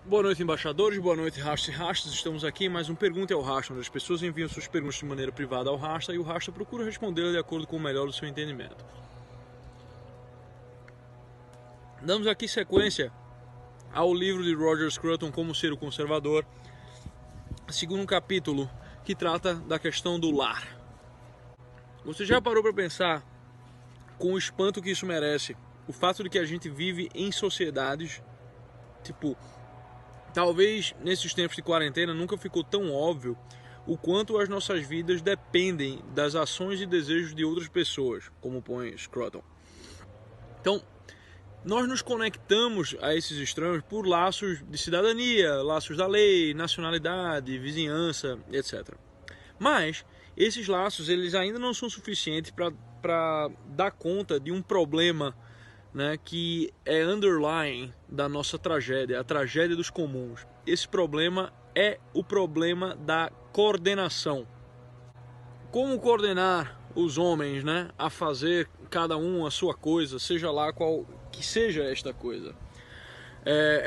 Boa noite, embaixadores, boa noite, rastas e rastas. Estamos aqui em mais um Pergunte ao Rasta, onde as pessoas enviam suas perguntas de maneira privada ao Rasta e o Rasta procura respondê-las de acordo com o melhor do seu entendimento. Damos aqui sequência ao livro de Roger Scruton, Como Ser o Conservador, segundo um capítulo que trata da questão do lar. Você já parou para pensar com o espanto que isso merece o fato de que a gente vive em sociedades, talvez nesses tempos de quarentena nunca ficou tão óbvio o quanto as nossas vidas dependem das ações e desejos de outras pessoas, como põe Scruton. Então, nós nos conectamos a esses estranhos por laços de cidadania, laços da lei, nacionalidade, vizinhança, etc. Mas esses laços eles ainda não são suficientes para dar conta de um problema, né, que é underlying da nossa tragédia, a tragédia dos comuns. Esse problema é o problema da coordenação. Como coordenar os homens, né, a fazer cada um a sua coisa, seja lá qual que seja esta coisa.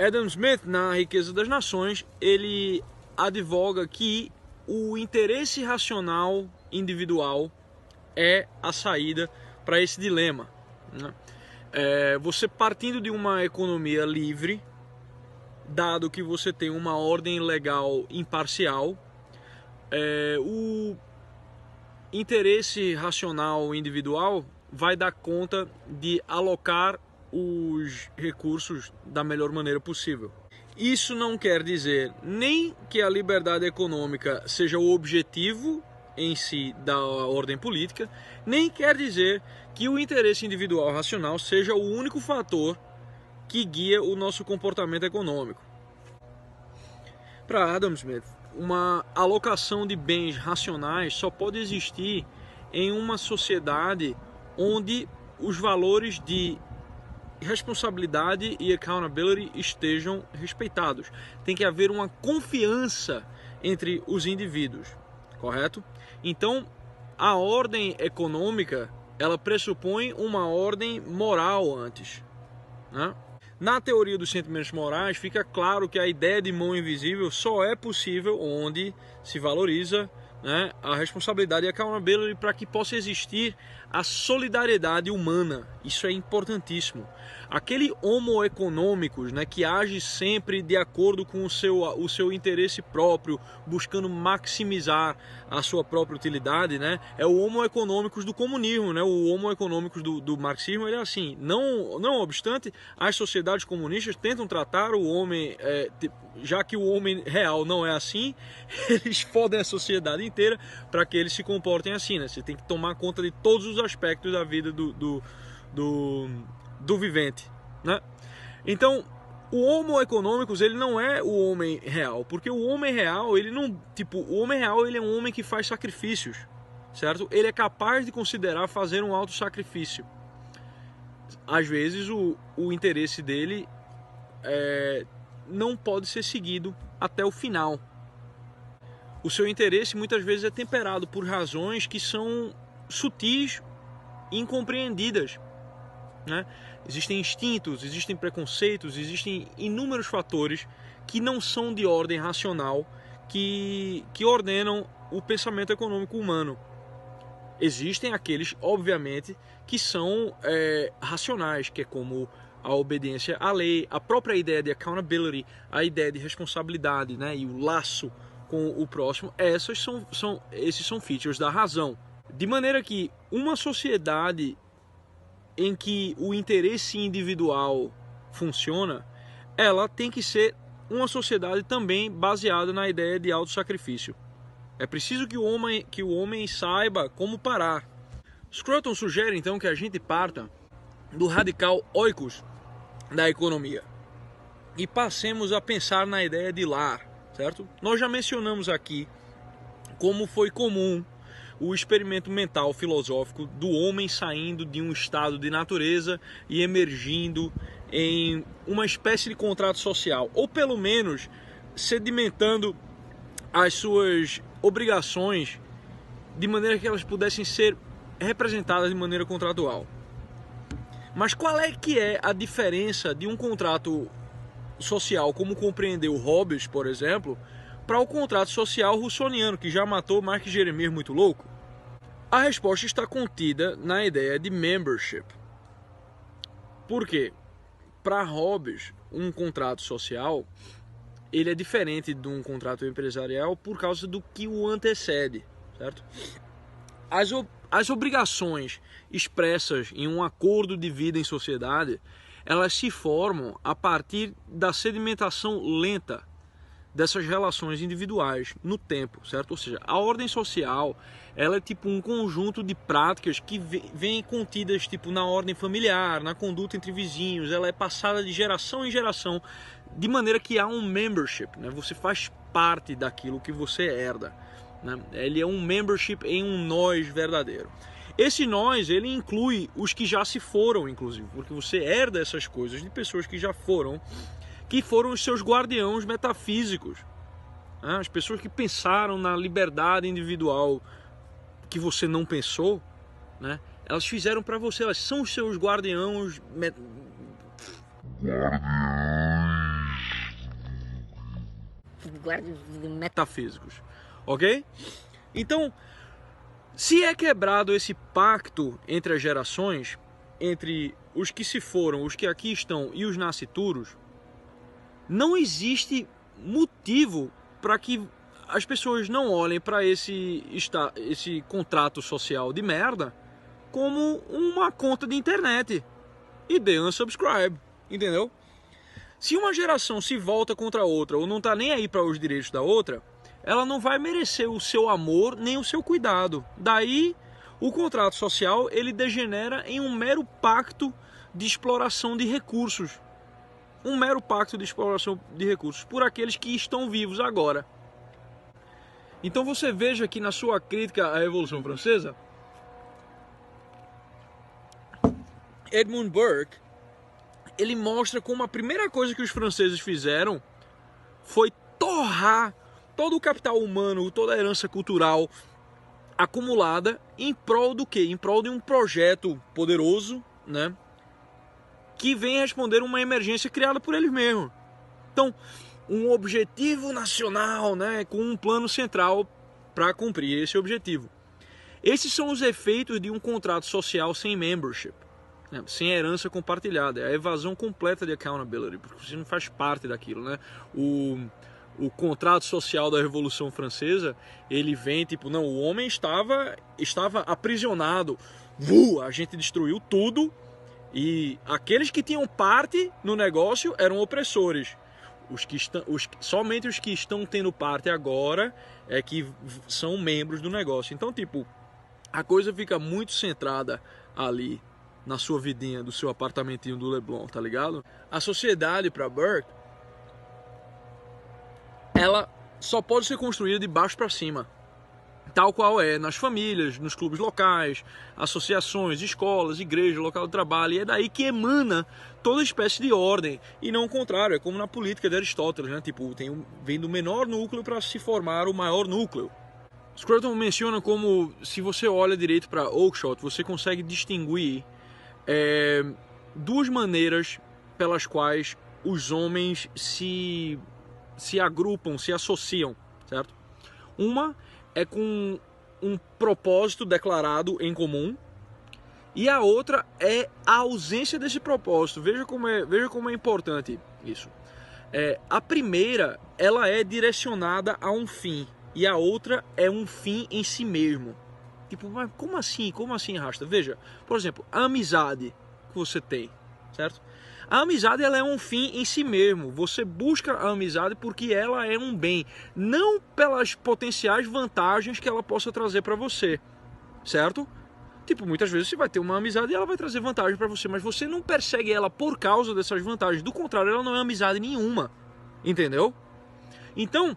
Adam Smith, na Riqueza das Nações, ele advoga que o interesse racional individual é a saída para esse dilema, né? Você partindo de uma economia livre, dado que você tem uma ordem legal imparcial, o interesse racional individual vai dar conta de alocar os recursos da melhor maneira possível. Isso não quer dizer nem que a liberdade econômica seja o objetivo em si da ordem política, nem quer dizer que o interesse individual racional seja o único fator que guia o nosso comportamento econômico. Para Adam Smith, uma alocação de bens racionais só pode existir em uma sociedade onde os valores de responsabilidade e accountability estejam respeitados. Tem que haver uma confiança entre os indivíduos, correto? Então, a ordem econômica, ela pressupõe uma ordem moral antes, né? Na teoria dos sentimentos morais, fica claro que a ideia de mão invisível só é possível onde se valoriza, né, a responsabilidade e a accountability para que possa existir a solidariedade humana. Isso é importantíssimo. Aquele homo econômicos, né, que age sempre de acordo com o seu interesse próprio, buscando maximizar a sua própria utilidade, né, é o homo econômicos do comunismo, né? O homo econômicos do marxismo, ele é assim. Não obstante, as sociedades comunistas tentam tratar o homem, já que o homem real não é assim, eles fodem a sociedade inteira para que eles se comportem assim, né? Você tem que tomar conta de todos os aspectos da vida do vivente, né? Então, o homo econômicos, ele não é o homem real, porque o homem real, ele não, o homem real, ele é um homem que faz sacrifícios, certo? Ele é capaz de considerar fazer um auto sacrifício. Às vezes o interesse dele não pode ser seguido até o final. O seu interesse muitas vezes é temperado por razões que são sutis e incompreendidas, né? Existem instintos, existem preconceitos, existem inúmeros fatores que não são de ordem racional que ordenam o pensamento econômico humano. Existem aqueles, obviamente, que são racionais, que é como a obediência à lei, a própria ideia de accountability, a ideia de responsabilidade, né, e o laço com o próximo. Esses são features da razão. De maneira que uma sociedade em que o interesse individual funciona, ela tem que ser uma sociedade também baseada na ideia de autossacrifício. É preciso que o homem saiba como parar. Scruton sugere então que a gente parta do radical oikos da economia e passemos a pensar na ideia de lar, certo? Nós já mencionamos aqui como foi comum o experimento mental filosófico do homem saindo de um estado de natureza e emergindo em uma espécie de contrato social, ou pelo menos sedimentando as suas obrigações de maneira que elas pudessem ser representadas de maneira contratual. Mas qual é que é a diferença de um contrato social como compreendeu Hobbes, por exemplo, para o contrato social russoniano, que já matou Mark Jeremias muito louco? A resposta está contida na ideia de membership. Por quê? Para Hobbes, um contrato social ele é diferente de um contrato empresarial por causa do que o antecede, certo? As obrigações expressas em um acordo de vida em sociedade, elas se formam a partir da sedimentação lenta dessas relações individuais no tempo, certo? Ou seja, a ordem social, ela é tipo um conjunto de práticas que vêm contidas tipo na ordem familiar, na conduta entre vizinhos, ela é passada de geração em geração, de maneira que há um membership, né? Você faz parte daquilo que você herda, né? Ele é um membership em um nós verdadeiro. Esse nós, ele inclui os que já se foram, inclusive, porque você herda essas coisas de pessoas que já foram, que foram os seus guardiãos metafísicos, né? As pessoas que pensaram na liberdade individual que você não pensou, né? Elas fizeram para você, elas são os seus guardiãos metafísicos, ok? Então, se é quebrado esse pacto entre as gerações, entre os que se foram, os que aqui estão e os nascituros, não existe motivo para que as pessoas não olhem para esse contrato social de merda como uma conta de internet e dê unsubscribe, entendeu? Se uma geração se volta contra a outra ou não está nem aí para os direitos da outra, ela não vai merecer o seu amor nem o seu cuidado. Daí o contrato social ele degenera em um mero pacto de exploração de recursos. Um mero pacto de exploração de recursos por aqueles que estão vivos agora. Então você veja que na sua crítica à Revolução Francesa, Edmund Burke, ele mostra como a primeira coisa que os franceses fizeram foi torrar todo o capital humano, toda a herança cultural acumulada em prol do quê? Em prol de um projeto poderoso, né? Que vem responder uma emergência criada por eles mesmos. Então, um objetivo nacional, né? Com um plano central para cumprir esse objetivo. Esses são os efeitos de um contrato social sem membership, né? Sem herança compartilhada. É a evasão completa de accountability, porque você não faz parte daquilo, né? O contrato social da Revolução Francesa, ele vem tipo, não, o homem estava aprisionado, a gente destruiu tudo, e aqueles que tinham parte no negócio eram opressores. Somente os que estão tendo parte agora é que são membros do negócio. Então, tipo, a coisa fica muito centrada ali na sua vidinha do seu apartamentinho do Leblon, tá ligado? A sociedade, para Burke, ela só pode ser construída de baixo para cima, tal qual é nas famílias, nos clubes locais, associações, escolas, igreja, local de trabalho, e é daí que emana toda espécie de ordem, e não o contrário, é como na política de Aristóteles, né? Tipo, vem do menor núcleo para se formar o maior núcleo. Scruton menciona como, se você olha direito para Oakeshott, você consegue distinguir duas maneiras pelas quais os homens se agrupam, se associam, certo? Uma é com um propósito declarado em comum, e a outra é a ausência desse propósito. Veja como é importante isso. A primeira, ela é direcionada a um fim, e a outra é um fim em si mesmo. Tipo, mas como assim? Como assim, Rasta? Veja, por exemplo, a amizade que você tem, certo? A amizade, ela é um fim em si mesmo. Você busca a amizade porque ela é um bem, não pelas potenciais vantagens que ela possa trazer para você, certo? Tipo, muitas vezes você vai ter uma amizade e ela vai trazer vantagem para você, mas você não persegue ela por causa dessas vantagens. Do contrário, ela não é amizade nenhuma, entendeu? Então,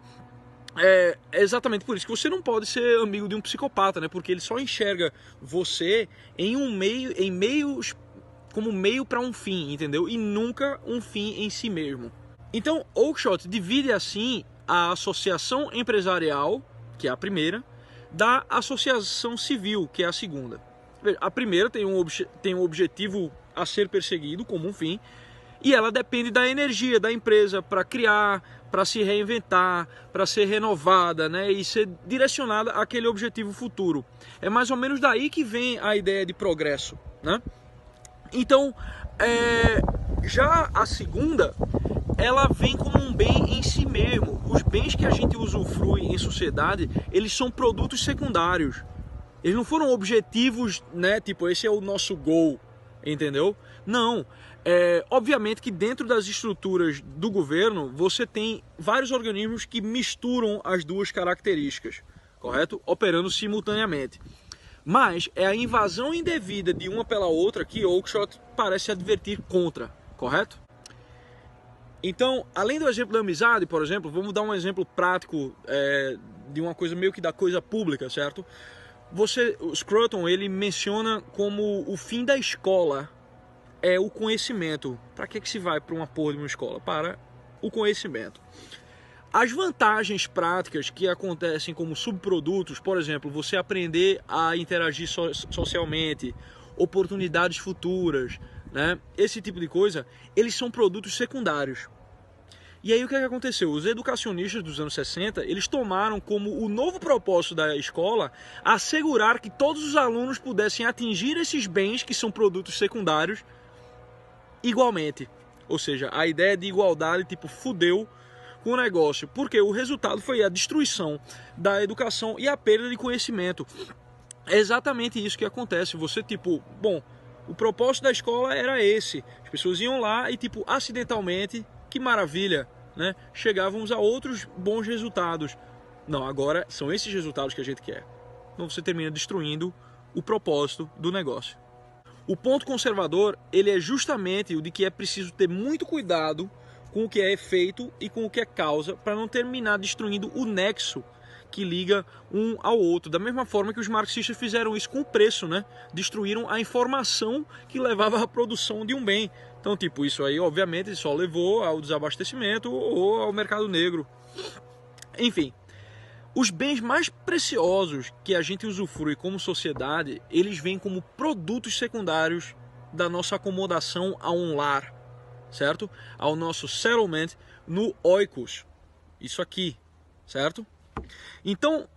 é exatamente por isso que você não pode ser amigo de um psicopata, né? Porque ele só enxerga você como meio para um fim, entendeu? E nunca um fim em si mesmo. Então, Oakeshott divide assim a associação empresarial, que é a primeira, da associação civil, que é a segunda. A primeira tem um objetivo a ser perseguido como um fim, E ela depende da energia da empresa para criar, para se reinventar, para ser renovada, né? E ser direcionada àquele objetivo futuro. É mais ou menos daí que vem a ideia de progresso, né? Então, já a segunda, ela vem como um bem em si mesmo. Os bens que a gente usufrui em sociedade, eles são produtos secundários. Eles não foram objetivos, né? Tipo, esse é o nosso goal, entendeu? Não. Obviamente que dentro das estruturas do governo, você tem vários organismos que misturam as duas características, correto? Operando simultaneamente. Mas é a invasão indevida de uma pela outra que Oakeshott parece advertir contra, correto? Então, além do exemplo da amizade, por exemplo, vamos dar um exemplo prático de uma coisa meio que da coisa pública, certo? O Scruton, ele menciona como o fim da escola é o conhecimento. Para que se vai para uma porra de uma escola? Para o conhecimento. As vantagens práticas que acontecem como subprodutos, por exemplo, você aprender a interagir socialmente, oportunidades futuras, né? Esse tipo de coisa, eles são produtos secundários. E aí o que aconteceu? Os educacionistas dos anos 60, eles tomaram como o novo propósito da escola assegurar que todos os alunos pudessem atingir esses bens que são produtos secundários igualmente. Ou seja, a ideia de igualdade, tipo, fudeu com o negócio, porque o resultado foi a destruição da educação e a perda de conhecimento. É exatamente isso que acontece. Você, tipo, bom, o propósito da escola era esse. As pessoas iam lá e, tipo, acidentalmente, que maravilha, né? Chegávamos a outros bons resultados. Não, agora são esses resultados que a gente quer. Então você termina destruindo o propósito do negócio. O ponto conservador, ele é justamente o de que é preciso ter muito cuidado com o que é efeito e com o que é causa, para não terminar destruindo o nexo que liga um ao outro. Da mesma forma que os marxistas fizeram isso com o preço, né? Destruíram a informação que levava à produção de um bem. Então, tipo, isso aí, obviamente, só levou ao desabastecimento ou ao mercado negro. Enfim, os bens mais preciosos que a gente usufrui como sociedade, eles vêm como produtos secundários da nossa acomodação a um lar, certo? Ao nosso settlement no oikos. Isso aqui, certo? Então,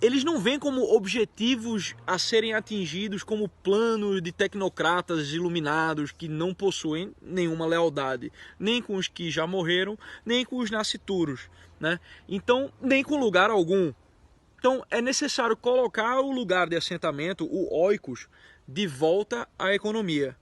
eles não vêm como objetivos a serem atingidos como planos de tecnocratas iluminados que não possuem nenhuma lealdade, nem com os que já morreram, nem com os nascituros, né? Então, nem com lugar algum. Então, é necessário colocar o lugar de assentamento, o oikos, de volta à economia,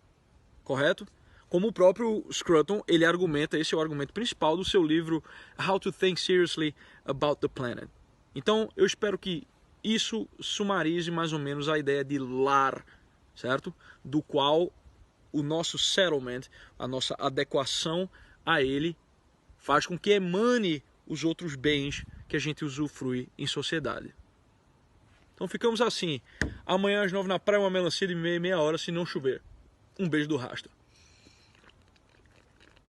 correto? Como o próprio Scruton, ele argumenta, esse é o argumento principal do seu livro How to Think Seriously About the Planet. Então, eu espero que isso sumarize mais ou menos a ideia de lar, certo? Do qual o nosso settlement, a nossa adequação a ele, faz com que emane os outros bens que a gente usufrui em sociedade. Então ficamos assim. Amanhã às 9 na praia, uma melancia de meia hora, se não chover. Um beijo do Rasta.